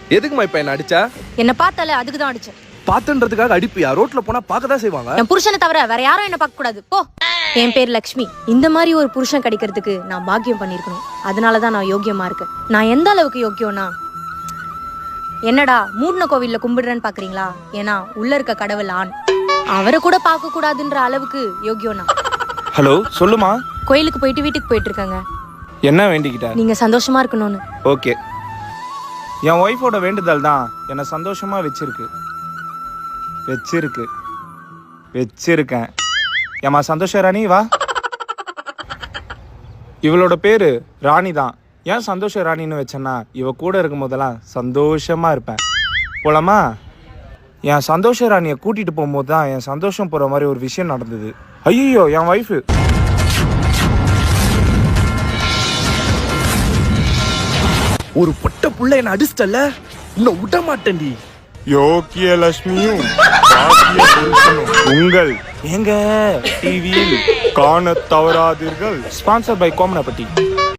எதுக்குமா இப்ப என்ன அடிச்சா? என்ன பார்த்தால அதுக்கு தான் அடிச்சேன். பாத்துன்றதுக்காக அடிப்பியா? ரோட்ல போனா பார்க்கதான் செய்வாங்க. என் புருஷனை தவிர வேற யாரும் என்ன பார்க்க கூடாது போ. என் பேர் லக்ஷ்மி. இந்த மாதிரி ஒரு புருஷன் கிடைக்கிறதுக்கு நான் பாக்கியம் பண்ணிருக்கணும். அதனாலதான் நான் யோக்கியமா இருக்கேன். நான் எந்த அளவுக்கு யோக்கியம்னா, என்னடா மூடின கோவில்ல கும்பிடுறேன்னு பாக்குறீங்களா? ஏன்னா உள்ள இருக்க கடவுள் ஆண். அவரை கூட பார்க்க கூடாதுன்ற அளவுக்கு யோக்கியம்னா. ஹலோ, சொல்லுமா. கோயிலுக்கு போயிட்டு வீட்டுக்கு போயிட்டு இருக்காங்க. என்ன வேண்டிக்கிட்ட? நீங்க சந்தோஷமா இருக்கணும்னு. ஓகே. என் ஒய்ஃபோட வேண்டுதல் தான் என்னை சந்தோஷமா வச்சிருக்கேன். ஏமா சந்தோஷ ராணி வா. இவளோட பேரு ராணி தான். ஏன் சந்தோஷ ராணின்னு வச்சேன்னா, இவ கூட இருக்கும் போதெல்லாம் சந்தோஷமா இருப்பேன். போலாமா? என் சந்தோஷ ராணியை கூட்டிட்டு போகும்போது தான் என் சந்தோஷம் போற மாதிரி ஒரு விஷயம் நடந்தது. ஐயோ, என் ஒய்ஃபு. ஒரு பொட்ட புள்ள என்ன அடிச்சிட்டல, இன்னும் விட மாட்டேன்டி. யோக்கிய லட்சுமியும் உங்கள் எங்க டிவியில் காண தவறாதீர்கள். Sponsor by கோமனப்பட்டி.